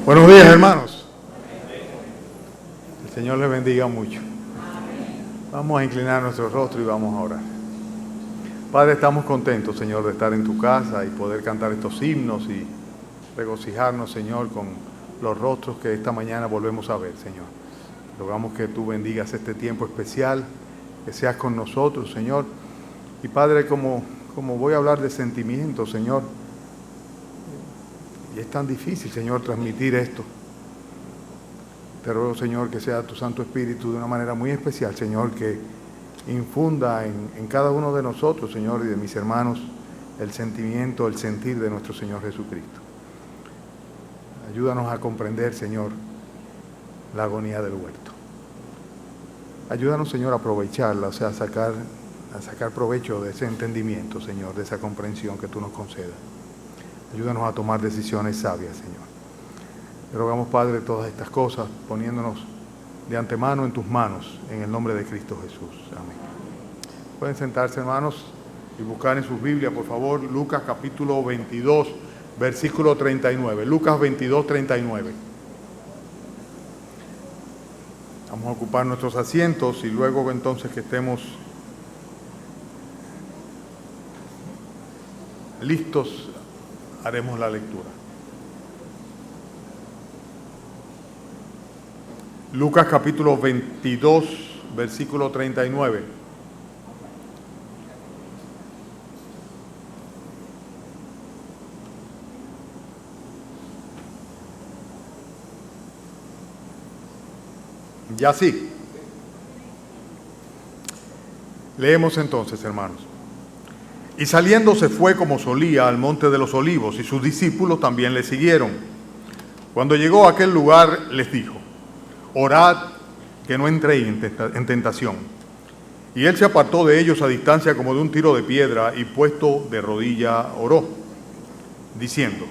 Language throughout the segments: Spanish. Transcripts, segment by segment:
Buenos días, hermanos. El Señor les bendiga mucho. Vamos a inclinar nuestro rostro y vamos a orar. Padre, estamos contentos, Señor, de estar en tu casa y poder cantar estos himnos y regocijarnos, Señor, con los rostros que esta mañana volvemos a ver, Señor. Rogamos que tú bendigas este tiempo especial, que seas con nosotros, Señor. Y Padre, como voy a hablar de sentimientos, Señor, y es tan difícil, Señor, transmitir esto. Te ruego, Señor, que sea tu Santo Espíritu de una manera muy especial, Señor, que infunda en cada uno de nosotros, Señor, y de mis hermanos, el sentimiento, el sentir de nuestro Señor Jesucristo. Ayúdanos a comprender, Señor, la agonía del huerto. Ayúdanos, Señor, a aprovecharla, o sea, a sacar provecho de ese entendimiento, Señor, de esa comprensión que tú nos concedas. Ayúdanos a tomar decisiones sabias, Señor. Te rogamos, Padre, todas estas cosas, poniéndonos de antemano en tus manos, en el nombre de Cristo Jesús. Amén. Pueden sentarse, hermanos, y buscar en sus Biblias, por favor, Lucas capítulo 22, versículo 39. Lucas 22, 39. Vamos a ocupar nuestros asientos y luego entonces que estemos listos, haremos la lectura. Lucas capítulo 22, versículo 39. Ya sí. Leemos entonces, hermanos. Y saliendo se fue como solía al monte de los olivos, y sus discípulos también le siguieron. Cuando llegó a aquel lugar, les dijo: orad que no entréis en tentación. Y él se apartó de ellos a distancia como de un tiro de piedra, y puesto de rodilla oró, diciendo: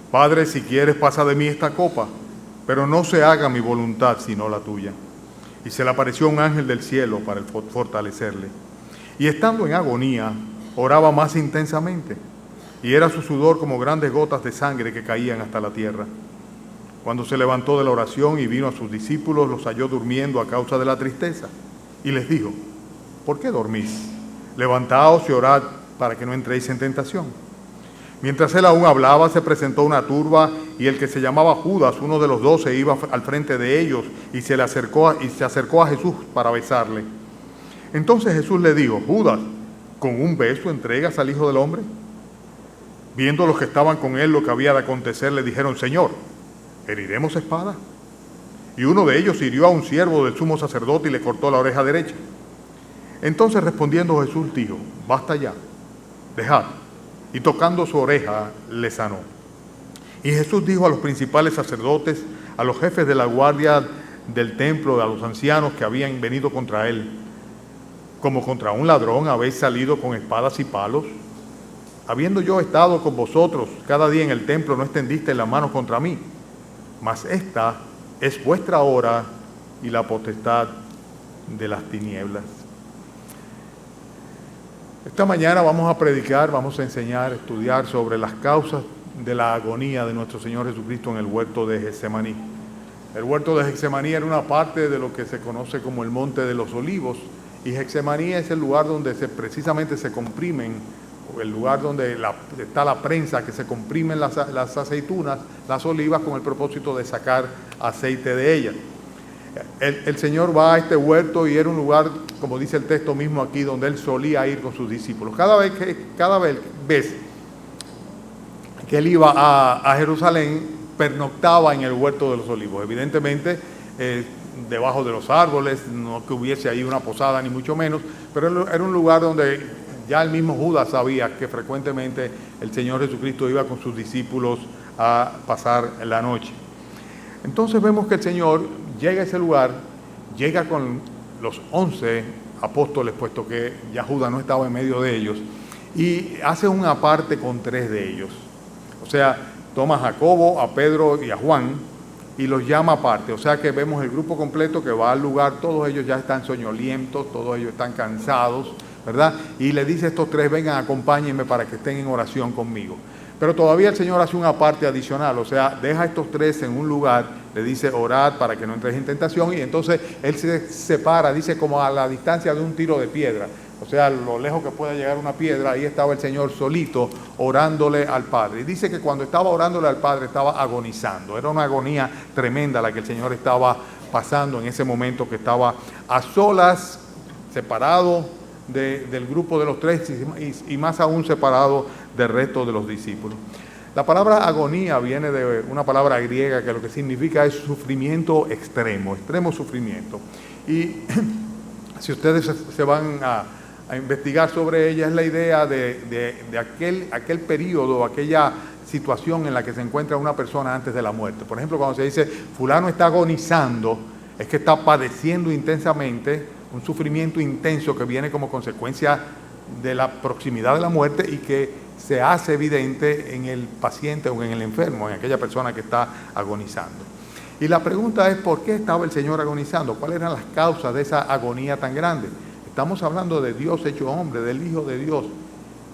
Padre, si quieres, pasa de mí esta copa, pero no se haga mi voluntad sino la tuya. Y se le apareció un ángel del cielo para fortalecerle. Y estando en agonía, oraba más intensamente, y era su sudor como grandes gotas de sangre que caían hasta la tierra. Cuando se levantó de la oración y vino a sus discípulos, los halló durmiendo a causa de la tristeza, y les dijo: ¿por qué dormís? Levantaos y orad para que no entréis en tentación. Mientras él aún hablaba, se presentó una turba, y el que se llamaba Judas, uno de los 12, iba al frente de ellos, y se acercó a Jesús para besarle. Entonces Jesús le dijo: Judas, ¿con un beso entregas al Hijo del Hombre? Viendo los que estaban con él lo que había de acontecer, le dijeron: Señor, ¿heriremos espada? Y uno de ellos hirió a un siervo del sumo sacerdote y le cortó la oreja derecha. Entonces respondiendo Jesús dijo: basta ya, dejad. Y tocando su oreja, le sanó. Y Jesús dijo a los principales sacerdotes, a los jefes de la guardia del templo, a los ancianos que habían venido contra él: como contra un ladrón habéis salido con espadas y palos. Habiendo yo estado con vosotros cada día en el templo, no extendisteis la mano contra mí. Mas esta es vuestra hora y la potestad de las tinieblas. Esta mañana vamos a predicar, vamos a enseñar, estudiar sobre las causas de la agonía de nuestro Señor Jesucristo en el huerto de Getsemaní. El huerto de Getsemaní era una parte de lo que se conoce como el Monte de los Olivos, y Getsemaní es el lugar donde precisamente se comprimen, el lugar donde está la prensa, que se comprimen las aceitunas, las olivas, con el propósito de sacar aceite de ellas. El Señor va a este huerto y era un lugar, como dice el texto mismo aquí, donde Él solía ir con sus discípulos. Cada vez que Él iba a Jerusalén, pernoctaba en el huerto de los olivos. Evidentemente, debajo de los árboles, no que hubiese ahí una posada ni mucho menos, pero era un lugar donde ya el mismo Judas sabía que frecuentemente el Señor Jesucristo iba con sus discípulos a pasar la noche. Entonces vemos que el Señor llega a ese lugar, llega con los 11 apóstoles, puesto que ya Judas no estaba en medio de ellos, y hace un aparte con 3 de ellos. O sea, toma a Jacobo, a Pedro y a Juan, y los llama aparte. O sea que vemos el grupo completo que va al lugar, todos ellos ya están soñolientos, todos ellos están cansados, ¿verdad? Y le dice a estos 3: vengan, acompáñenme para que estén en oración conmigo. Pero todavía el Señor hace una parte adicional, o sea, deja a estos tres en un lugar, le dice orad para que no entréis en tentación, y entonces Él se separa, dice como a la distancia de un tiro de piedra, o sea, lo lejos que pueda llegar una piedra, ahí estaba el Señor solito orándole al Padre. Y dice que cuando estaba orándole al Padre estaba agonizando, era una agonía tremenda la que el Señor estaba pasando en ese momento, que estaba a solas, separado del grupo de los tres y más aún separado del resto de los discípulos. La palabra agonía viene de una palabra griega que lo que significa es sufrimiento extremo, extremo sufrimiento. Y si ustedes se van a investigar sobre ella, es la idea de aquel periodo, aquella situación en la que se encuentra una persona antes de la muerte. Por ejemplo, cuando se dice fulano está agonizando, es que está padeciendo intensamente un sufrimiento intenso que viene como consecuencia de la proximidad de la muerte y que se hace evidente en el paciente o en el enfermo, en aquella persona que está agonizando. Y la pregunta es, ¿por qué estaba el Señor agonizando? ¿Cuáles eran las causas de esa agonía tan grande? Estamos hablando de Dios hecho hombre, del Hijo de Dios,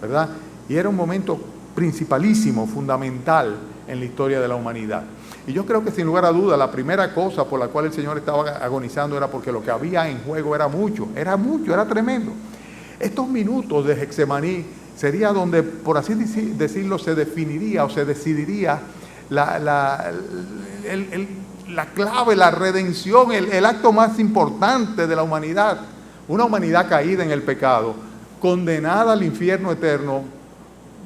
¿verdad? Y era un momento principalísimo, fundamental en la historia de la humanidad. Y yo creo que sin lugar a duda la primera cosa por la cual el Señor estaba agonizando era porque lo que había en juego era mucho, era tremendo. Estos minutos de Getsemaní sería donde, por así decirlo, se definiría o se decidiría la clave, la redención, el acto más importante de la humanidad. Una humanidad caída en el pecado, condenada al infierno eterno,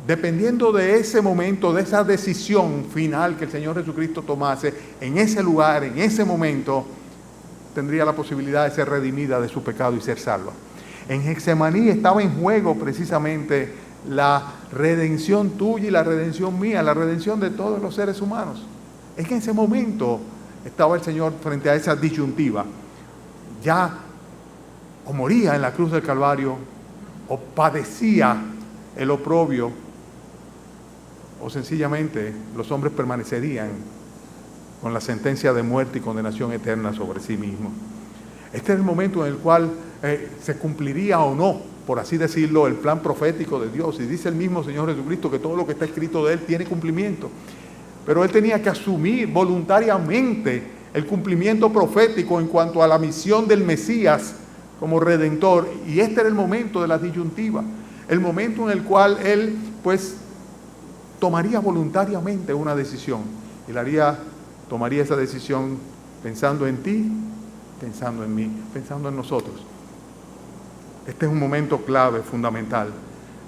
dependiendo de ese momento, de esa decisión final que el Señor Jesucristo tomase, en ese lugar, en ese momento, tendría la posibilidad de ser redimida de su pecado y ser salva. En Getsemaní estaba en juego precisamente la redención tuya y la redención mía, la redención de todos los seres humanos. Es que en ese momento estaba el Señor frente a esa disyuntiva. Ya o moría en la cruz del Calvario, o padecía el oprobio, o sencillamente los hombres permanecerían con la sentencia de muerte y condenación eterna sobre sí mismos. Este es el momento en el cual se cumpliría o no, por así decirlo, el plan profético de Dios. Y dice el mismo Señor Jesucristo que todo lo que está escrito de Él tiene cumplimiento. Pero Él tenía que asumir voluntariamente el cumplimiento profético en cuanto a la misión del Mesías como Redentor. Y este era el momento de la disyuntiva, el momento en el cual Él, pues, tomaría voluntariamente una decisión. Y tomaría esa decisión pensando en ti, pensando en mí, pensando en nosotros. Este es un momento clave, fundamental.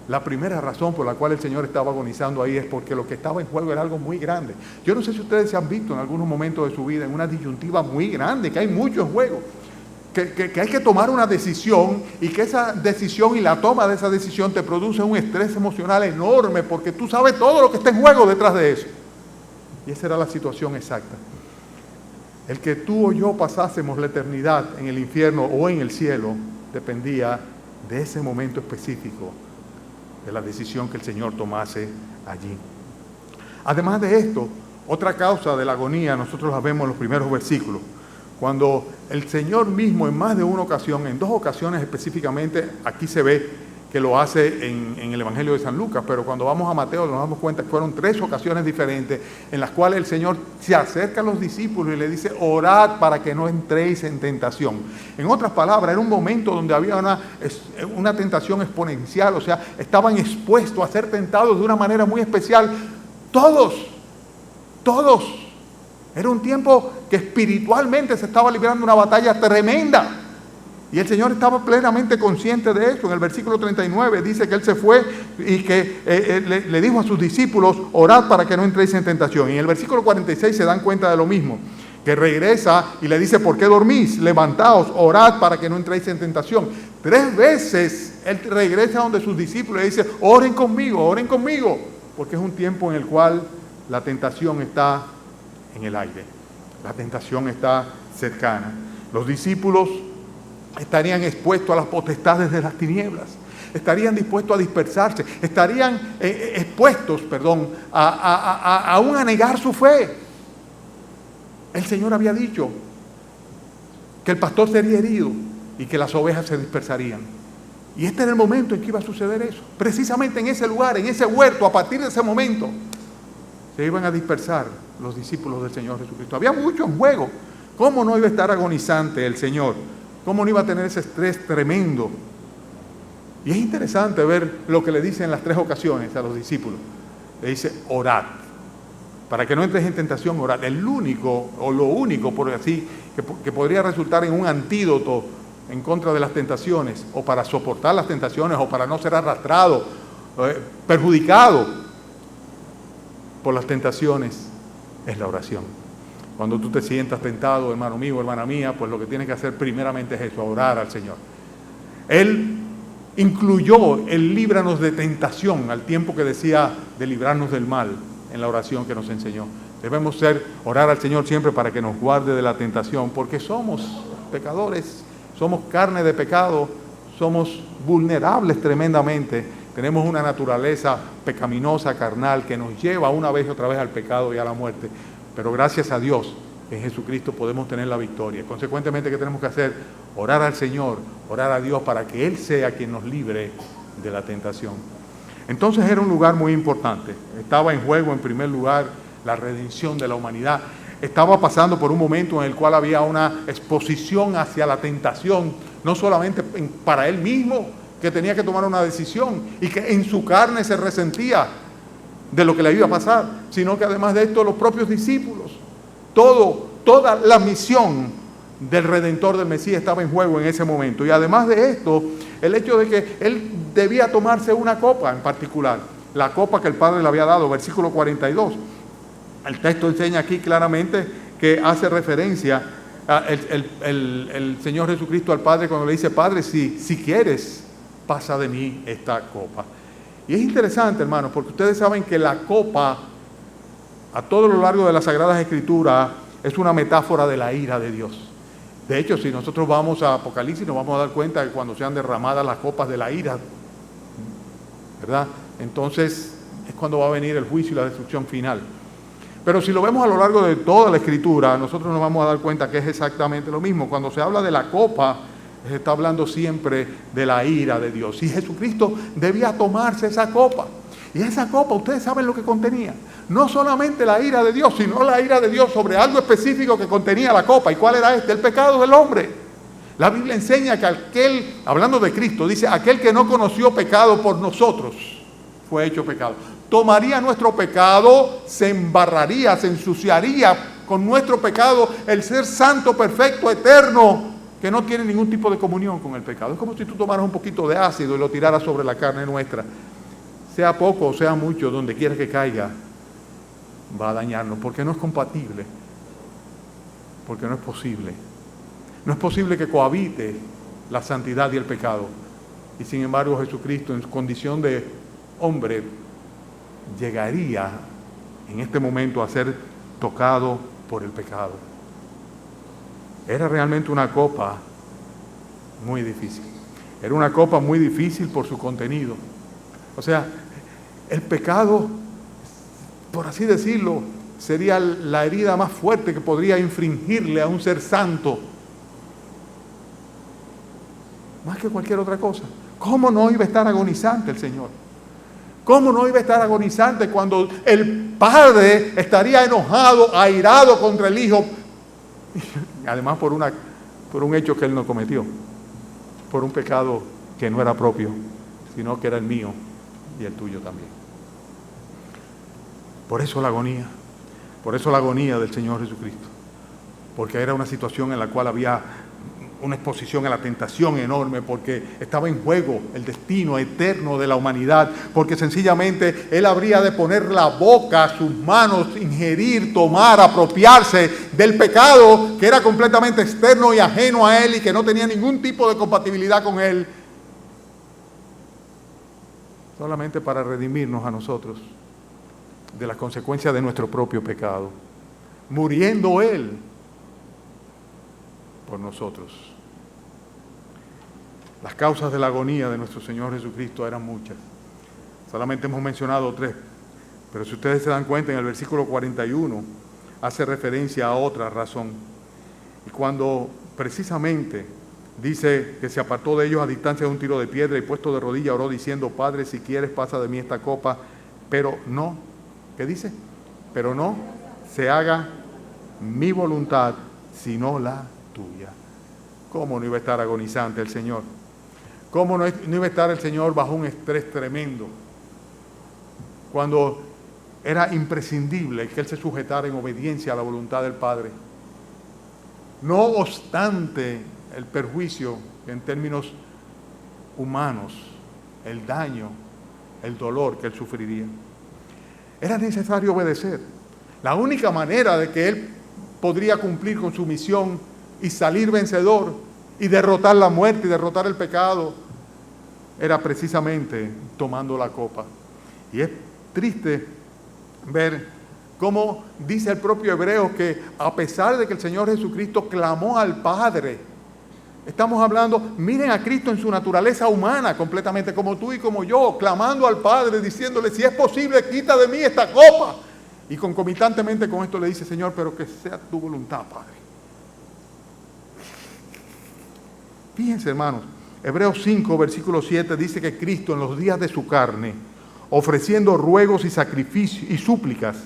La primera razón por la cual el Señor estaba agonizando ahí es porque lo que estaba en juego era algo muy grande. Yo no sé si ustedes se han visto en algunos momentos de su vida en una disyuntiva muy grande, que hay mucho en juego, que hay que tomar una decisión y que esa decisión y la toma de esa decisión te produce un estrés emocional enorme porque tú sabes todo lo que está en juego detrás de eso. Y esa era la situación exacta. El que tú o yo pasásemos la eternidad en el infierno o en el cielo dependía de ese momento específico, de la decisión que el Señor tomase allí. Además de esto, otra causa de la agonía nosotros la vemos en los primeros versículos, cuando el Señor mismo en más de una ocasión, en dos ocasiones específicamente, aquí se ve que lo hace en el Evangelio de San Lucas, pero cuando vamos a Mateo nos damos cuenta que fueron 3 ocasiones diferentes en las cuales el Señor se acerca a los discípulos y le dice, orad para que no entréis en tentación. En otras palabras, era un momento donde había una tentación exponencial, o sea, estaban expuestos a ser tentados de una manera muy especial. Todos. Era un tiempo que espiritualmente se estaba librando una batalla tremenda. Y el Señor estaba plenamente consciente de eso. En el versículo 39 dice que Él se fue y que le dijo a sus discípulos, orad para que no entréis en tentación. Y en el versículo 46 se dan cuenta de lo mismo, que regresa y le dice, ¿por qué dormís? Levantaos, orad para que no entréis en tentación. 3 veces Él regresa donde sus discípulos y dice, oren conmigo, porque es un tiempo en el cual la tentación está en el aire. La tentación está cercana. Los discípulos estarían expuestos a las potestades de las tinieblas, estarían dispuestos a dispersarse, estarían expuestos, aún a negar su fe. El Señor había dicho que el pastor sería herido y que las ovejas se dispersarían. Y este era el momento en que iba a suceder eso. Precisamente en ese lugar, en ese huerto, a partir de ese momento, se iban a dispersar los discípulos del Señor Jesucristo. Había mucho en juego. ¿Cómo no iba a estar agonizante el Señor? ¿Cómo no iba a tener ese estrés tremendo? Y es interesante ver lo que le dice en las 3 ocasiones a los discípulos. Le dice, orad. Para que no entres en tentación, orad. El único, o lo único, por así, que podría resultar en un antídoto en contra de las tentaciones, o para soportar las tentaciones, o para no ser arrastrado, perjudicado por las tentaciones, es la oración. Cuando tú te sientas tentado, hermano mío, hermana mía, pues lo que tienes que hacer primeramente es eso, orar al Señor. Él incluyó el líbranos de tentación al tiempo que decía de librarnos del mal en la oración que nos enseñó. Debemos orar al Señor siempre para que nos guarde de la tentación, porque somos pecadores, somos carne de pecado, somos vulnerables tremendamente, tenemos una naturaleza pecaminosa, carnal, que nos lleva una vez y otra vez al pecado y a la muerte. Pero gracias a Dios, en Jesucristo podemos tener la victoria. Consecuentemente, ¿qué tenemos que hacer? Orar al Señor, orar a Dios para que Él sea quien nos libre de la tentación. Entonces era un lugar muy importante. Estaba en juego, en primer lugar, la redención de la humanidad. Estaba pasando por un momento en el cual había una exposición hacia la tentación, no solamente para Él mismo, que tenía que tomar una decisión y que en su carne se resentía de lo que le iba a pasar, sino que además de esto los propios discípulos, toda la misión del Redentor del Mesías estaba en juego en ese momento. Y además de esto, el hecho de que Él debía tomarse una copa en particular, la copa que el Padre le había dado, versículo 42. El texto enseña aquí claramente que hace referencia el Señor Jesucristo al Padre cuando le dice, Padre, si quieres, pasa de mí esta copa. Y es interesante, hermanos, porque ustedes saben que la copa, a todo lo largo de las Sagradas Escrituras, es una metáfora de la ira de Dios. De hecho, si nosotros vamos a Apocalipsis, nos vamos a dar cuenta que cuando sean derramadas las copas de la ira, ¿verdad? Entonces, es cuando va a venir el juicio y la destrucción final. Pero si lo vemos a lo largo de toda la Escritura, nosotros nos vamos a dar cuenta que es exactamente lo mismo. Cuando se habla de la copa, se está hablando siempre de la ira de Dios. Y Jesucristo debía tomarse esa copa. Y esa copa, ustedes saben lo que contenía. No solamente la ira de Dios, sino la ira de Dios sobre algo específico que contenía la copa. ¿Y cuál era este? El pecado del hombre. La Biblia enseña que hablando de Cristo, dice, aquel que no conoció pecado por nosotros, fue hecho pecado. Tomaría nuestro pecado, se embarraría, se ensuciaría con nuestro pecado el ser santo, perfecto, eterno, que no tiene ningún tipo de comunión con el pecado. Es como si tú tomaras un poquito de ácido y lo tiraras sobre la carne nuestra. Sea poco o sea mucho, donde quiera que caiga, va a dañarnos, porque no es compatible, porque no es posible. No es posible que cohabite la santidad y el pecado. Y sin embargo, Jesucristo, en su condición de hombre, llegaría en este momento a ser tocado por el pecado. Era realmente una copa muy difícil. Era una copa muy difícil por su contenido. O sea, el pecado, por así decirlo, sería la herida más fuerte que podría infringirle a un ser santo. Más que cualquier otra cosa. ¿Cómo no iba a estar agonizante el Señor? ¿Cómo no iba a estar agonizante cuando el Padre estaría enojado, airado contra el Hijo? Además por un hecho que Él no cometió, por un pecado que no era propio, sino que era el mío y el tuyo también. Por eso la agonía del Señor Jesucristo, porque era una situación en la cual había una exposición a la tentación enorme, porque estaba en juego el destino eterno de la humanidad, porque sencillamente Él habría de poner la boca, sus manos, ingerir, tomar, apropiarse del pecado que era completamente externo y ajeno a Él y que no tenía ningún tipo de compatibilidad con Él, solamente para redimirnos a nosotros de las consecuencias de nuestro propio pecado, muriendo Él por nosotros. Las causas de la agonía de nuestro Señor Jesucristo eran muchas. Solamente hemos mencionado 3. Pero si ustedes se dan cuenta, en el versículo 41 hace referencia a otra razón. Y cuando precisamente dice que se apartó de ellos a distancia de un tiro de piedra y puesto de rodilla oró diciendo: Padre, si quieres pasa de mí esta copa, pero no, ¿qué dice? Pero no se haga mi voluntad, sino la tuya. ¿Cómo no iba a estar agonizante el Señor? ¿Cómo no iba a estar el Señor bajo un estrés tremendo? Cuando era imprescindible que Él se sujetara en obediencia a la voluntad del Padre. No obstante el perjuicio en términos humanos, el daño, el dolor que Él sufriría. Era necesario obedecer. La única manera de que Él podría cumplir con su misión y salir vencedor y derrotar la muerte y derrotar el pecado era precisamente tomando la copa. Y es triste ver cómo dice el propio Hebreo que a pesar de que el Señor Jesucristo clamó al Padre, estamos hablando, miren a Cristo en su naturaleza humana, completamente como tú y como yo, clamando al Padre, diciéndole: si es posible, quita de mí esta copa. Y concomitantemente con esto le dice: Señor, pero que sea tu voluntad, Padre. Fíjense, hermanos, Hebreos 5, versículo 7 dice que Cristo en los días de su carne, ofreciendo ruegos y sacrificios y súplicas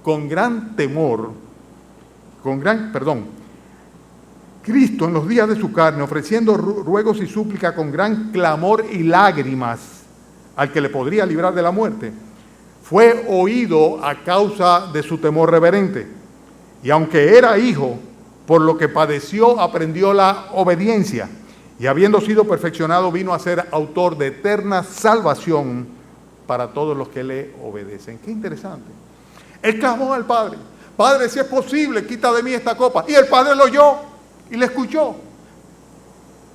con gran temor, Cristo en los días de su carne, ofreciendo ruegos y súplicas con gran clamor y lágrimas al que le podría librar de la muerte, fue oído a causa de su temor reverente. Y aunque era hijo, por lo que padeció, aprendió la obediencia. Y habiendo sido perfeccionado, vino a ser autor de eterna salvación para todos los que le obedecen. Qué interesante. Él clamó al Padre: Padre, si es posible, quita de mí esta copa. Y el Padre lo oyó y le escuchó.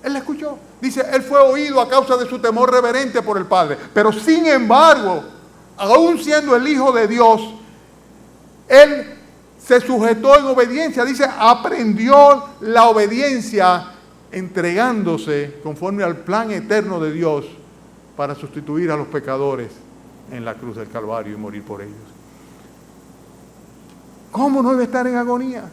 Él le escuchó. Dice, Él fue oído a causa de su temor reverente por el Padre. Pero sin embargo, aún siendo el Hijo de Dios, Él se sujetó en obediencia. Dice, aprendió la obediencia entregándose conforme al plan eterno de Dios para sustituir a los pecadores en la cruz del Calvario y morir por ellos. ¿Cómo no iba a estar en agonía?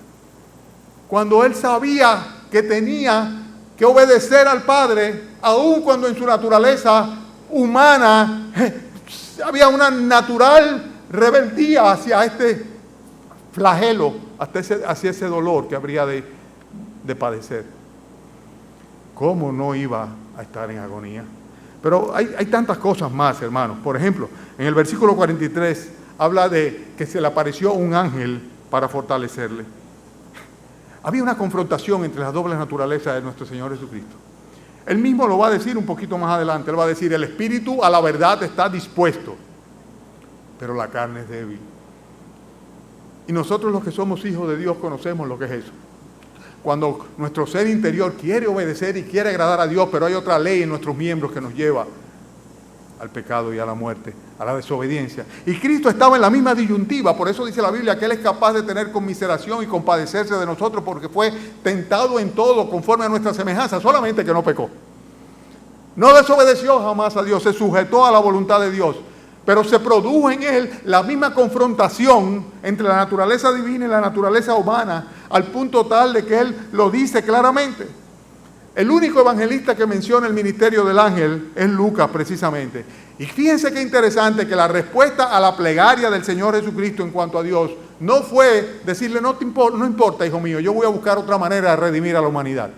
Cuando Él sabía que tenía que obedecer al Padre, aun cuando en su naturaleza humana había una natural rebeldía hacia este flagelo, hacia ese dolor que habría de padecer. ¿Cómo no iba a estar en agonía? Pero hay tantas cosas más, hermanos. Por ejemplo, en el versículo 43 habla de que se le apareció un ángel para fortalecerle. Había una confrontación entre las dobles naturalezas de nuestro Señor Jesucristo. Él mismo lo va a decir un poquito más adelante. Él va a decir, el espíritu a la verdad está dispuesto, pero la carne es débil. Y nosotros los que somos hijos de Dios conocemos lo que es eso. Cuando nuestro ser interior quiere obedecer y quiere agradar a Dios, pero hay otra ley en nuestros miembros que nos lleva al pecado y a la muerte, a la desobediencia. Y Cristo estaba en la misma disyuntiva, por eso dice la Biblia que Él es capaz de tener conmiseración y compadecerse de nosotros, porque fue tentado en todo conforme a nuestra semejanza, solamente que no pecó. No desobedeció jamás a Dios, se sujetó a la voluntad de Dios, pero se produjo en Él la misma confrontación entre la naturaleza divina y la naturaleza humana, al punto tal de que Él lo dice claramente. El único evangelista que menciona el ministerio del ángel es Lucas, precisamente. Y fíjense qué interesante que la respuesta a la plegaria del Señor Jesucristo en cuanto a Dios no fue decirle, no importa, hijo mío, yo voy a buscar otra manera de redimir a la humanidad.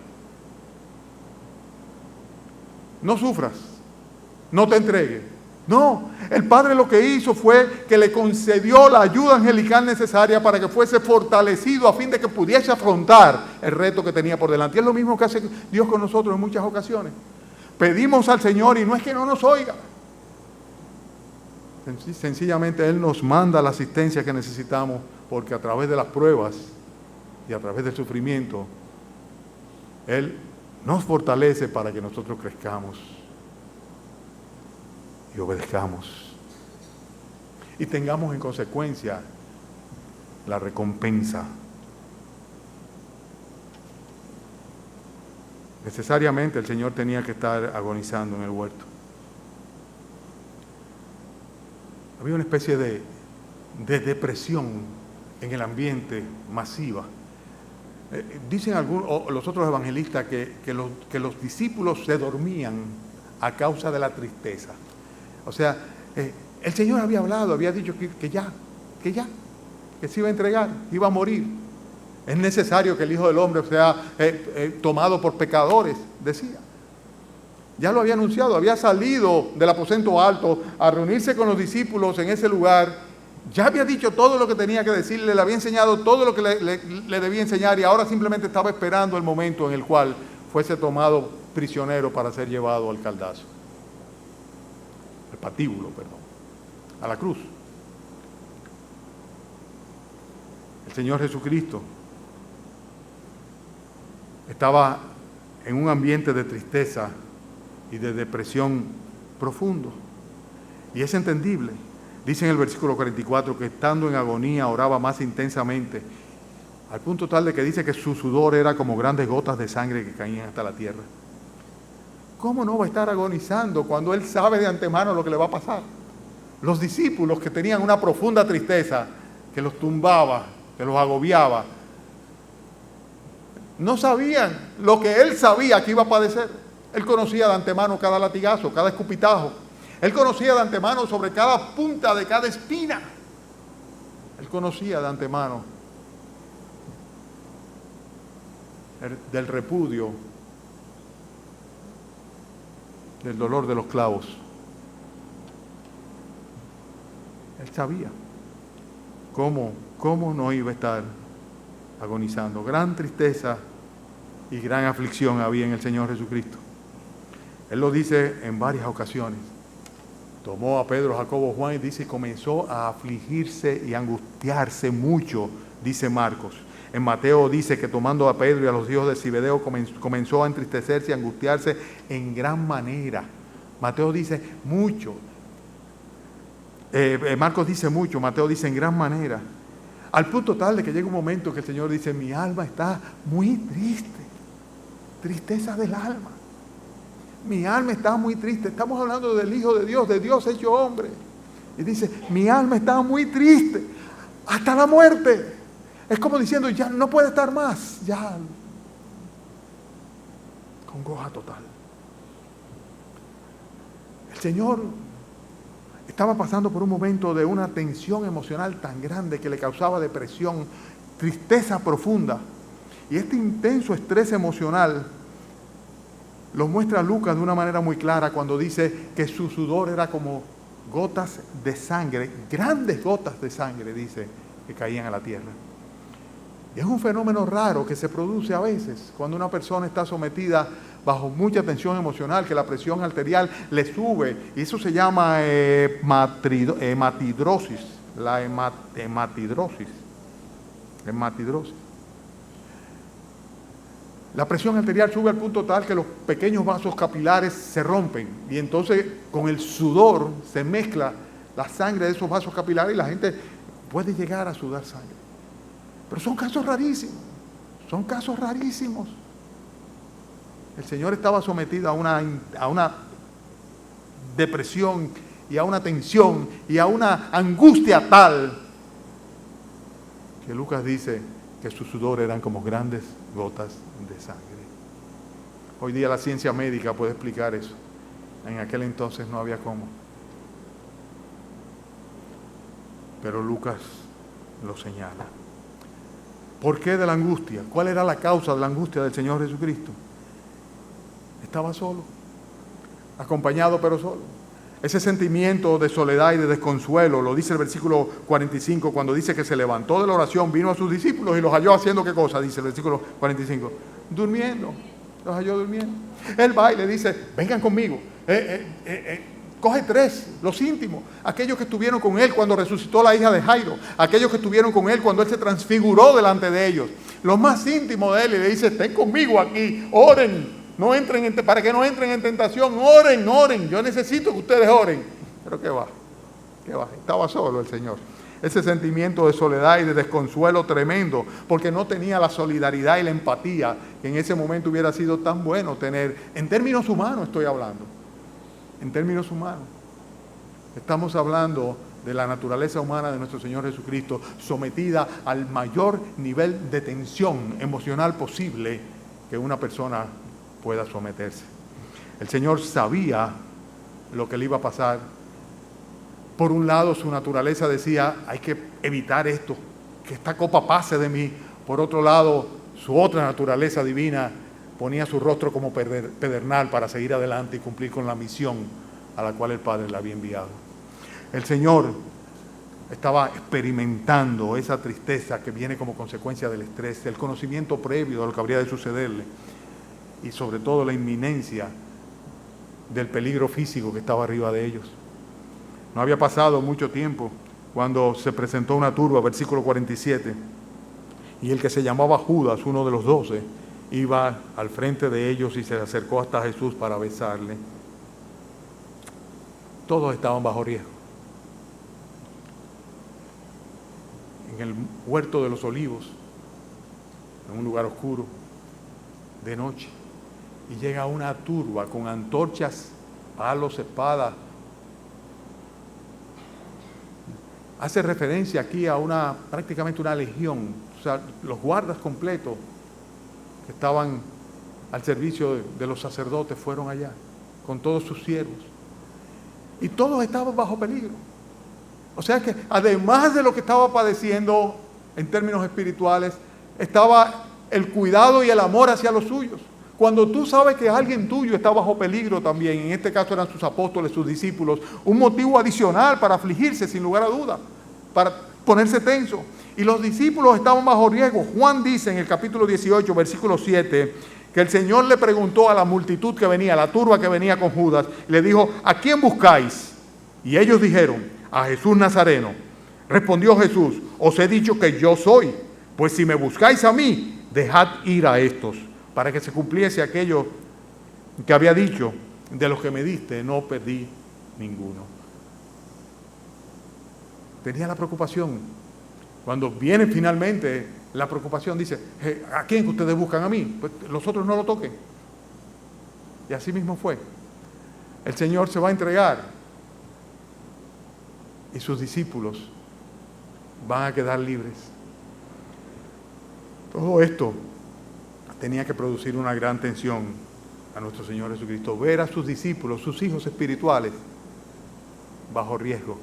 No sufras, no te entregues. No, el Padre lo que hizo fue que le concedió la ayuda angelical necesaria para que fuese fortalecido a fin de que pudiese afrontar el reto que tenía por delante. Y es lo mismo que hace Dios con nosotros en muchas ocasiones. Pedimos al Señor y no es que no nos oiga. Sencillamente Él nos manda la asistencia que necesitamos, porque a través de las pruebas y a través del sufrimiento, Él nos fortalece para que nosotros crezcamos y obedezcamos y tengamos en consecuencia la recompensa. Necesariamente el Señor tenía que estar agonizando en el huerto. Había una especie de depresión en el ambiente masiva. Dicen algunos, o los otros evangelistas que los discípulos se dormían a causa de la tristeza. O sea, el Señor había hablado, había dicho que se iba a entregar, iba a morir. Es necesario que el Hijo del Hombre sea tomado por pecadores, decía. Ya lo había anunciado, había salido del aposento alto a reunirse con los discípulos en ese lugar. Ya había dicho todo lo que tenía que decirle, le había enseñado todo lo que le debía enseñar y ahora simplemente estaba esperando el momento en el cual fuese tomado prisionero para ser llevado al caldazo. Al patíbulo, perdón. A la cruz. El Señor Jesucristo estaba en un ambiente de tristeza y de depresión profundo. Y es entendible. Dice en el versículo 44 que estando en agonía oraba más intensamente, al punto tal de que dice que su sudor era como grandes gotas de sangre que caían hasta la tierra. ¿Cómo no va a estar agonizando cuando él sabe de antemano lo que le va a pasar? Los discípulos que tenían una profunda tristeza que los tumbaba, que los agobiaba, no sabían lo que él sabía que iba a padecer. Él conocía de antemano cada latigazo, cada escupitajo. Él conocía de antemano sobre cada punta de cada espina. Él conocía de antemano del repudio, del dolor de los clavos. Él sabía cómo no iba a estar agonizando. Gran tristeza y gran aflicción había en el Señor Jesucristo. Él lo dice en varias ocasiones. Tomó a Pedro, Jacobo, Juan y dice, comenzó a afligirse y angustiarse mucho, dice Marcos. En Mateo dice que tomando a Pedro y a los hijos de Zebedeo comenzó a entristecerse y angustiarse en gran manera. Mateo dice mucho. Marcos dice mucho, Mateo dice en gran manera. Al punto tal de que llega un momento que el Señor dice, mi alma está muy triste. Tristeza del alma. Mi alma está muy triste. Estamos hablando del Hijo de Dios hecho hombre. Y dice, mi alma está muy triste, hasta la muerte. Es como diciendo, ya no puede estar más. Ya. Congoja total. El Señor estaba pasando por un momento de una tensión emocional tan grande que le causaba depresión, tristeza profunda. Y este intenso estrés emocional lo muestra Lucas de una manera muy clara cuando dice que su sudor era como gotas de sangre, grandes gotas de sangre, dice, que caían a la tierra. Y es un fenómeno raro que se produce a veces cuando una persona está sometida bajo mucha tensión emocional, que la presión arterial le sube, y eso se llama hematidrosis, la hematidrosis. La presión arterial sube al punto tal que los pequeños vasos capilares se rompen y entonces con el sudor se mezcla la sangre de esos vasos capilares y la gente puede llegar a sudar sangre. Pero son casos rarísimos. El Señor estaba sometido a una depresión y a una tensión y a una angustia tal que Lucas dice que su sudor eran como grandes gotas de sangre. Hoy día la ciencia médica puede explicar eso. En aquel entonces no había cómo. Pero Lucas lo señala. ¿Por qué de la angustia? ¿Cuál era la causa de la angustia del Señor Jesucristo? Estaba solo, acompañado pero solo. Ese sentimiento de soledad y de desconsuelo, lo dice el versículo 45, cuando dice que se levantó de la oración, vino a sus discípulos y los halló haciendo ¿qué cosa? Dice el versículo 45, durmiendo, los halló durmiendo. Él va y le dice, vengan conmigo, coge 3, los íntimos, aquellos que estuvieron con él cuando resucitó la hija de Jairo, aquellos que estuvieron con él cuando él se transfiguró delante de ellos, los más íntimos de él, y le dice, estén conmigo aquí, oren. No entren para que no entren en tentación, oren, yo necesito que ustedes oren. Pero ¿qué va? Estaba solo el Señor. Ese sentimiento de soledad y de desconsuelo tremendo, porque no tenía la solidaridad y la empatía que en ese momento hubiera sido tan bueno tener, en términos humanos estoy hablando, en términos humanos. Estamos hablando de la naturaleza humana de nuestro Señor Jesucristo, sometida al mayor nivel de tensión emocional posible que una persona pueda someterse. El Señor sabía lo que le iba a pasar. Por un lado, su naturaleza decía, hay que evitar esto, que esta copa pase de mí. Por otro lado, su otra naturaleza divina ponía su rostro como pedernal para seguir adelante y cumplir con la misión a la cual el Padre le había enviado. El Señor estaba experimentando esa tristeza que viene como consecuencia del estrés, el conocimiento previo de lo que habría de sucederle y sobre todo la inminencia del peligro físico que estaba arriba de ellos. No había pasado mucho tiempo cuando se presentó una turba, versículo 47, y el que se llamaba Judas, uno de los 12, iba al frente de ellos y se acercó hasta Jesús para besarle. Todos estaban bajo riesgo. En el huerto de los olivos, en un lugar oscuro, de noche, y llega una turba con antorchas, palos, espadas. Hace referencia aquí a prácticamente una legión, o sea, los guardas completos que estaban al servicio de los sacerdotes fueron allá, con todos sus siervos. Y todos estaban bajo peligro. O sea que además de lo que estaba padeciendo en términos espirituales, estaba el cuidado y el amor hacia los suyos. Cuando tú sabes que alguien tuyo está bajo peligro también, en este caso eran sus apóstoles, sus discípulos, un motivo adicional para afligirse sin lugar a duda, para ponerse tenso. Y los discípulos estaban bajo riesgo. Juan dice en el capítulo 18, versículo 7, que el Señor le preguntó a la multitud que venía, a la turba que venía con Judas, le dijo, ¿a quién buscáis? Y ellos dijeron, a Jesús Nazareno. Respondió Jesús, os he dicho que yo soy, pues si me buscáis a mí, dejad ir a estos, para que se cumpliese aquello que había dicho, de los que me diste no perdí ninguno. Tenía la preocupación. Cuando viene finalmente la preocupación, dice, ¿a quién ustedes buscan a mí? Pues los otros no lo toquen. Y así mismo fue. El Señor se va a entregar y sus discípulos van a quedar libres. Todo esto tenía que producir una gran tensión a nuestro Señor Jesucristo. Ver a sus discípulos, sus hijos espirituales, bajo riesgo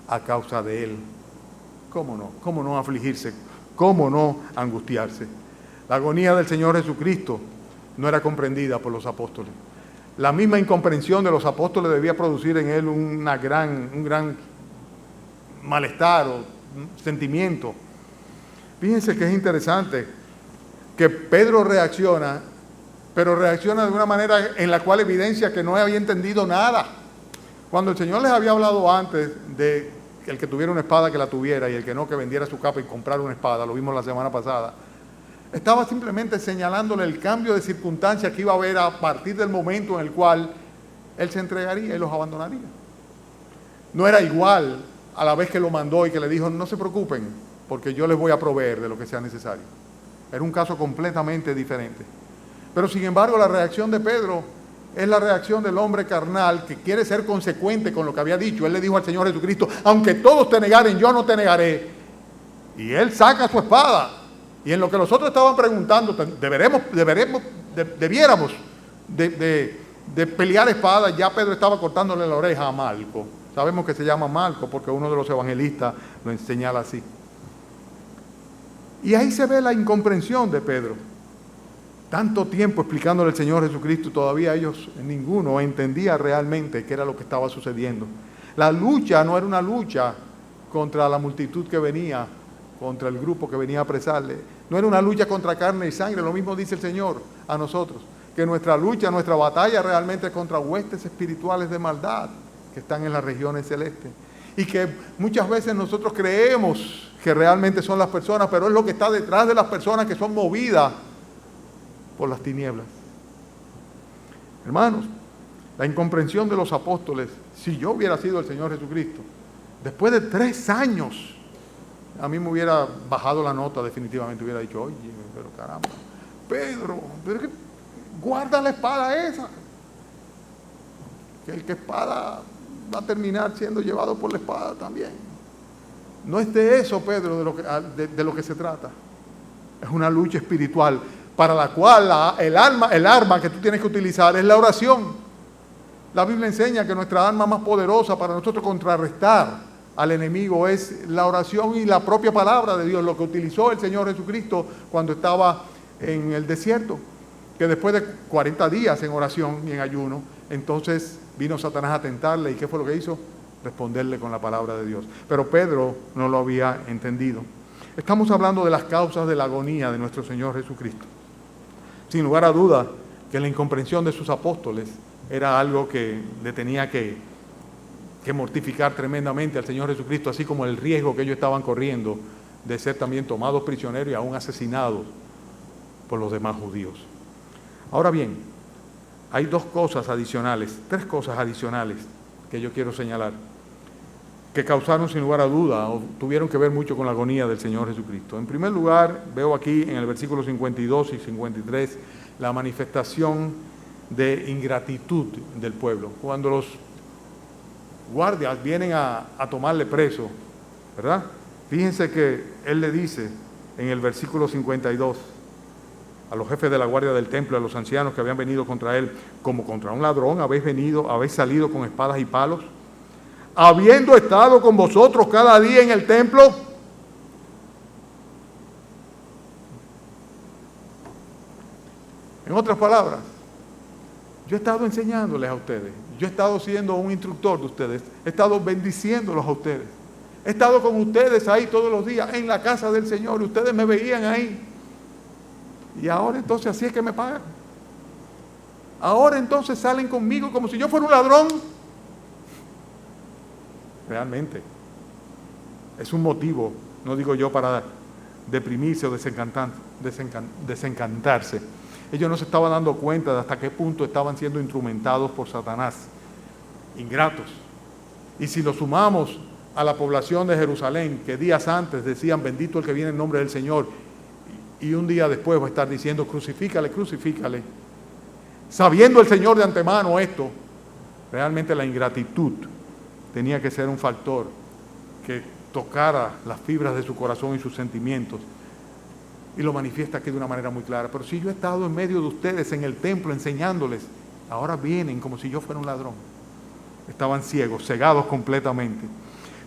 a causa de Él. ¿Cómo no? ¿Cómo no afligirse? ¿Cómo no angustiarse? La agonía del Señor Jesucristo no era comprendida por los apóstoles. La misma incomprensión de los apóstoles debía producir en Él un gran malestar o sentimiento. Fíjense que es interesante que Pedro reacciona, pero reacciona de una manera en la cual evidencia que no había entendido nada. Cuando el Señor les había hablado antes de el que tuviera una espada que la tuviera y el que no que vendiera su capa y comprara una espada, lo vimos la semana pasada, estaba simplemente señalándole el cambio de circunstancias que iba a haber a partir del momento en el cual Él se entregaría y los abandonaría. No era igual a la vez que lo mandó y que le dijo, no se preocupen, porque yo les voy a proveer de lo que sea necesario. Era un caso completamente diferente. Pero sin embargo, la reacción de Pedro es la reacción del hombre carnal que quiere ser consecuente con lo que había dicho. Él le dijo al Señor Jesucristo, aunque todos te negaren, yo no te negaré. Y él saca su espada. Y en lo que los otros estaban preguntando, debiéramos de pelear espadas, ya Pedro estaba cortándole la oreja a Malco. Sabemos que se llama Malco porque uno de los evangelistas lo señala así. Y ahí se ve la incomprensión de Pedro. Tanto tiempo explicándole al Señor Jesucristo, todavía ellos, ninguno entendía realmente qué era lo que estaba sucediendo. La lucha no era una lucha contra la multitud que venía, contra el grupo que venía a apresarle. No era una lucha contra carne y sangre, lo mismo dice el Señor a nosotros, que nuestra lucha, nuestra batalla realmente es contra huestes espirituales de maldad que están en las regiones celestes. Y que muchas veces nosotros creemos que realmente son las personas, pero es lo que está detrás de las personas que son movidas por las tinieblas. Hermanos, la incomprensión de los apóstoles, si yo hubiera sido el Señor Jesucristo, después de 3 años, a mí me hubiera bajado la nota definitivamente, hubiera dicho, oye, pero caramba, Pedro, pero que guarda la espada esa, que el que espada va a terminar siendo llevado por la espada también. No es de eso, Pedro, de lo que se trata. Es una lucha espiritual para la cual el arma que tú tienes que utilizar es la oración. La Biblia enseña que nuestra arma más poderosa para nosotros contrarrestar al enemigo es la oración y la propia palabra de Dios, lo que utilizó el Señor Jesucristo cuando estaba en el desierto, que después de 40 días en oración y en ayuno, entonces vino Satanás a tentarle. ¿Y qué fue lo que hizo? Responderle con la palabra de Dios. Pero Pedro no lo había entendido. Estamos hablando de las causas de la agonía de nuestro Señor Jesucristo. Sin lugar a duda que la incomprensión de sus apóstoles era algo que le tenía que mortificar tremendamente al Señor Jesucristo, así como el riesgo que ellos estaban corriendo de ser también tomados prisioneros y aún asesinados por los demás judíos. Ahora bien, hay tres cosas adicionales que yo quiero señalar, que causaron sin lugar a duda o tuvieron que ver mucho con la agonía del Señor Jesucristo. En primer lugar, veo aquí en el versículo 52 y 53 la manifestación de ingratitud del pueblo. Cuando los guardias vienen a tomarle preso, ¿verdad? Fíjense que él le dice en el versículo 52 a los jefes de la guardia del templo, a los ancianos que habían venido contra él, como contra un ladrón habéis salido con espadas y palos, habiendo estado con vosotros cada día en el templo. En otras palabras, yo he estado enseñándoles a ustedes, yo he estado siendo un instructor de ustedes, he estado bendiciéndolos a ustedes, he estado con ustedes ahí todos los días en la casa del Señor, y ustedes me veían ahí. Y ahora entonces así es que me pagan. Ahora entonces salen conmigo como si yo fuera un ladrón. Realmente es un motivo, no digo yo para deprimirse o desencantarse. Ellos no se estaban dando cuenta de hasta qué punto estaban siendo instrumentados por Satanás, ingratos. Y si lo sumamos a la población de Jerusalén, que días antes decían bendito el que viene en nombre del Señor, y un día después va a estar diciendo crucifícale, crucifícale, sabiendo el Señor de antemano esto, realmente la ingratitud tenía que ser un factor que tocara las fibras de su corazón y sus sentimientos, y lo manifiesta aquí de una manera muy clara. Pero si yo he estado en medio de ustedes en el templo enseñándoles, ahora vienen como si yo fuera un ladrón. Estaban ciegos, cegados completamente.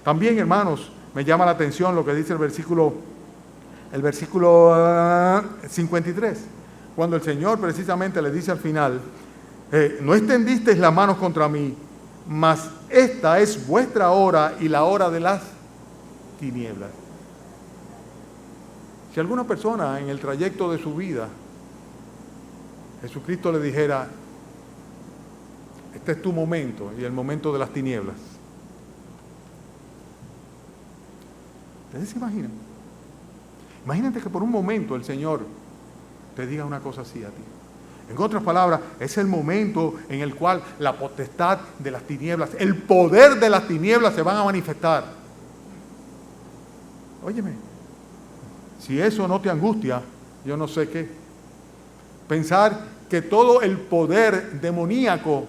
También, hermanos, me llama la atención lo que dice el versículo 53, cuando el Señor precisamente le dice al final, no extendisteis las manos contra mí, mas esta es vuestra hora y la hora de las tinieblas. Si alguna persona en el trayecto de su vida, Jesucristo le dijera, este es tu momento y el momento de las tinieblas, ¿ustedes se imaginan? Imagínate que por un momento el Señor te diga una cosa así a ti. En otras palabras, es el momento en el cual la potestad de las tinieblas, el poder de las tinieblas se van a manifestar. Óyeme, si eso no te angustia, yo no sé qué. Pensar que todo el poder demoníaco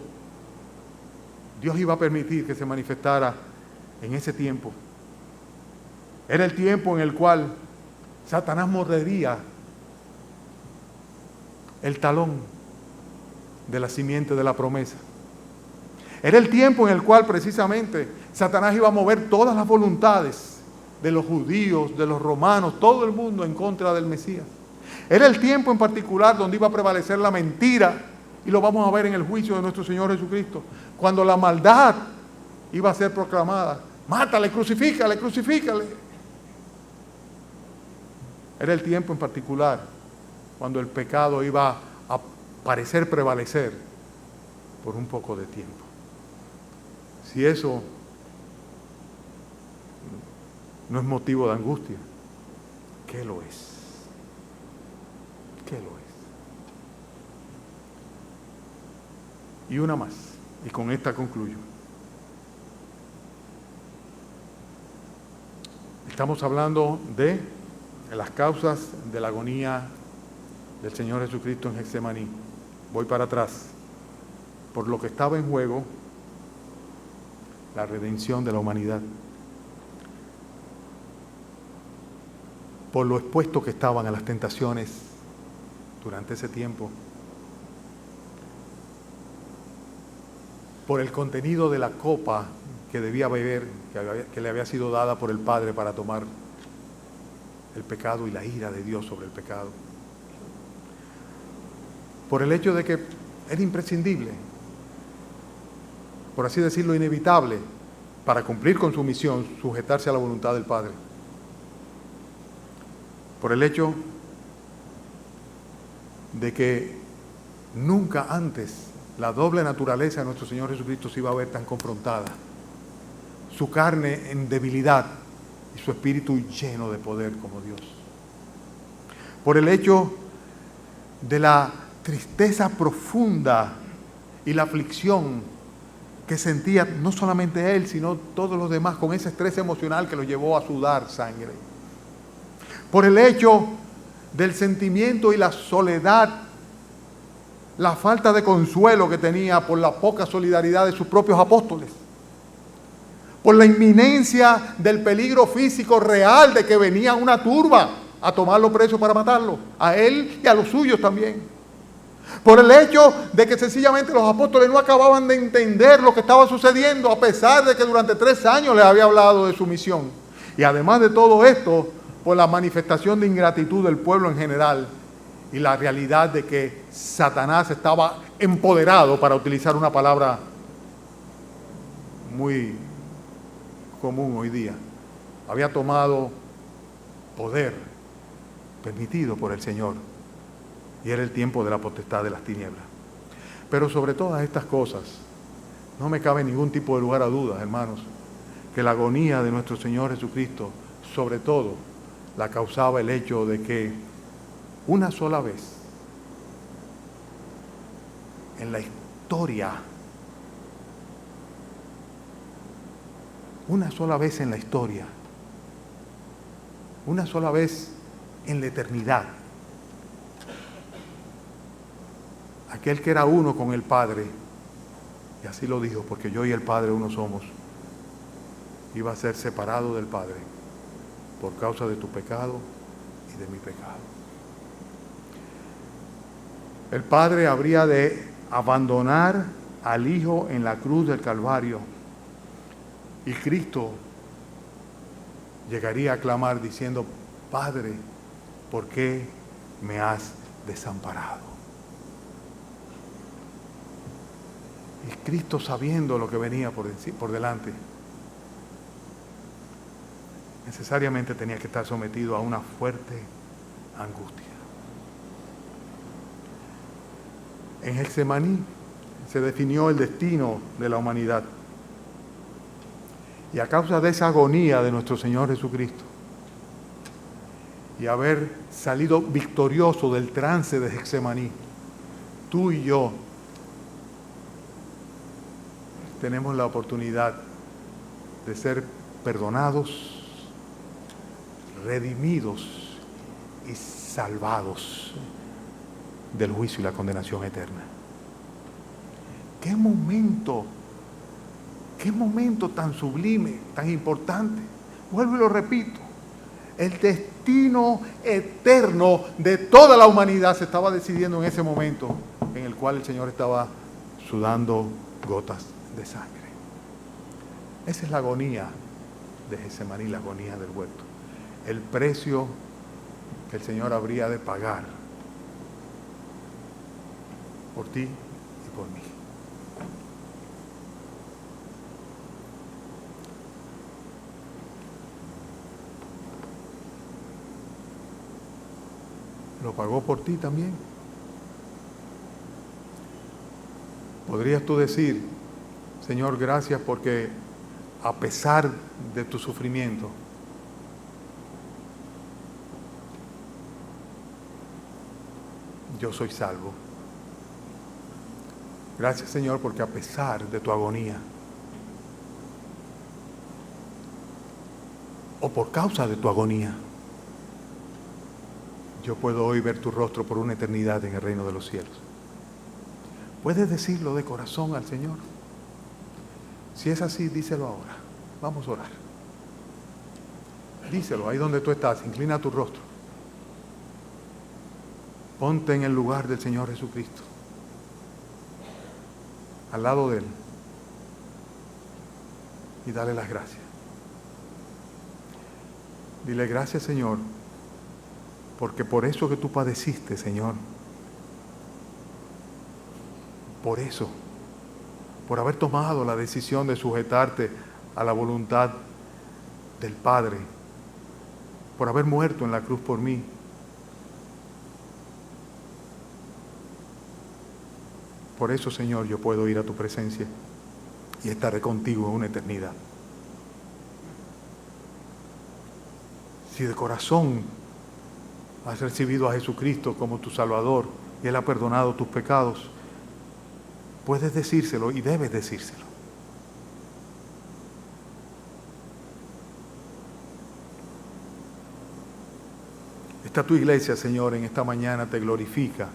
Dios iba a permitir que se manifestara en ese tiempo. Era el tiempo en el cual Satanás mordería el talón de la simiente de la promesa. Era el tiempo en el cual precisamente Satanás iba a mover todas las voluntades de los judíos, de los romanos, todo el mundo en contra del Mesías. Era el tiempo en particular donde iba a prevalecer la mentira, y lo vamos a ver en el juicio de nuestro Señor Jesucristo, cuando la maldad iba a ser proclamada. Mátale, crucifícale, crucifícale. Era el tiempo en particular cuando el pecado iba a parecer prevalecer por un poco de tiempo. Si eso no es motivo de angustia, ¿qué lo es? ¿Qué lo es? Y una más, y con esta concluyo. Estamos hablando de las causas de la agonía del Señor Jesucristo en Getsemaní. Voy para atrás. Por lo que estaba en juego, la redención de la humanidad. por lo expuestos que estaban a las tentaciones durante ese tiempo, por el contenido de la copa que debía beber, que le había sido dada por el Padre para tomar el pecado y la ira de Dios sobre el pecado, por el hecho de que era imprescindible, por así decirlo, inevitable, para cumplir con su misión, sujetarse a la voluntad del Padre, por el hecho de que nunca antes la doble naturaleza de nuestro Señor Jesucristo se iba a ver tan confrontada, su carne en debilidad y su espíritu lleno de poder como Dios, por el hecho de la tristeza profunda y la aflicción que sentía no solamente él, sino todos los demás, con ese estrés emocional que lo llevó a sudar sangre, por el hecho del sentimiento y la soledad, la falta de consuelo que tenía por la poca solidaridad de sus propios apóstoles, por la inminencia del peligro físico real de que venía una turba a tomarlo preso para matarlo, a él y a los suyos también, por el hecho de que sencillamente los apóstoles no acababan de entender lo que estaba sucediendo, a pesar de que durante 3 años les había hablado de su misión, y además de todo esto, por la manifestación de ingratitud del pueblo en general, y la realidad de que Satanás estaba empoderado, para utilizar una palabra muy común hoy día, había tomado poder permitido por el Señor, y era el tiempo de la potestad de las tinieblas. Pero sobre todas estas cosas, no me cabe ningún tipo de lugar a dudas, hermanos, que la agonía de nuestro Señor Jesucristo, sobre todo, la causaba el hecho de que una sola vez en la historia, una sola vez en la historia, una sola vez en la eternidad, aquel que era uno con el Padre, y así lo dijo, porque yo y el Padre uno somos, iba a ser separado del Padre por causa de tu pecado y de mi pecado. El Padre habría de abandonar al Hijo en la cruz del Calvario, y Cristo llegaría a clamar diciendo: Padre, ¿por qué me has desamparado? Y Cristo, sabiendo lo que venía por delante, necesariamente tenía que estar sometido a una fuerte angustia. En Getsemaní se definió el destino de la humanidad. Y a causa de esa agonía de nuestro Señor Jesucristo, y haber salido victorioso del trance de Getsemaní, tú y yo tenemos la oportunidad de ser perdonados, redimidos y salvados del juicio y la condenación eterna. ¡Qué momento tan sublime, tan importante! Vuelvo y lo repito, el destino eterno de toda la humanidad se estaba decidiendo en ese momento en el cual el Señor estaba sudando gotas de sangre. Esa es la agonía de Getsemaní, la agonía del huerto, el precio que el Señor habría de pagar por ti y por mí. Lo pagó por ti también. ¿Podrías tú decir: Señor, gracias porque a pesar de tu sufrimiento, yo soy salvo? Gracias, Señor, porque a pesar de tu agonía, o por causa de tu agonía, yo puedo hoy ver tu rostro por una eternidad en el reino de los cielos. ¿Puedes decirlo de corazón al Señor? Si es así, díselo ahora. Vamos a orar. Díselo ahí donde tú estás, inclina tu rostro. Ponte en el lugar del Señor Jesucristo, al lado de Él, y dale las gracias. Dile gracias, Señor, porque por eso que tú padeciste, Señor, por eso, por haber tomado la decisión de sujetarte a la voluntad del Padre, por haber muerto en la cruz por mí. Por eso, Señor, yo puedo ir a tu presencia y estaré contigo en una eternidad. Si de corazón has recibido a Jesucristo como tu Salvador y Él ha perdonado tus pecados, puedes decírselo y debes decírselo. Esta tu iglesia, Señor, en esta mañana te glorifica.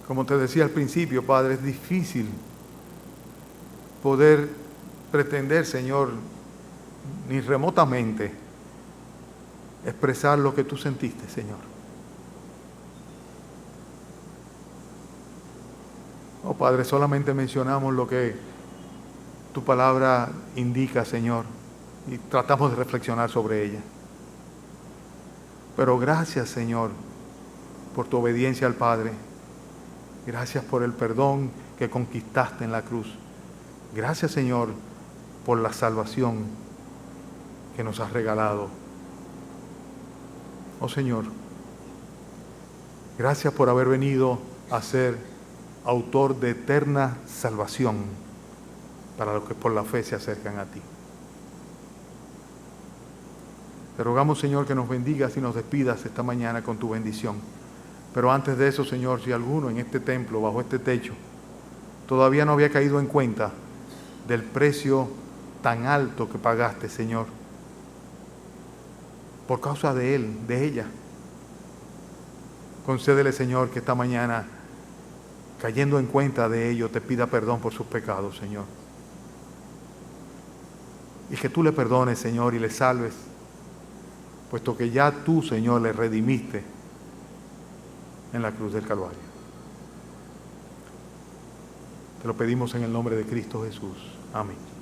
Como te decía al principio, Padre, es difícil poder pretender, Señor, ni remotamente expresar lo que tú sentiste, Señor. Oh, Padre, solamente mencionamos lo que tu palabra indica, Señor, y tratamos de reflexionar sobre ella. Pero gracias, Señor, por tu obediencia al Padre. Gracias por el perdón que conquistaste en la cruz. Gracias, Señor, por la salvación que nos has regalado. Oh, Señor, gracias por haber venido a ser autor de eterna salvación para los que por la fe se acercan a ti. Te rogamos, Señor, que nos bendigas y nos despidas esta mañana con tu bendición. Pero antes de eso, Señor, si alguno en este templo, bajo este techo, todavía no había caído en cuenta del precio tan alto que pagaste, Señor, por causa de él, de ella, concédele, Señor, que esta mañana, cayendo en cuenta de ello, te pida perdón por sus pecados, Señor. Y que tú le perdones, Señor, y le salves, puesto que ya tú, Señor, le redimiste en la cruz del Calvario. Te lo pedimos en el nombre de Cristo Jesús. Amén.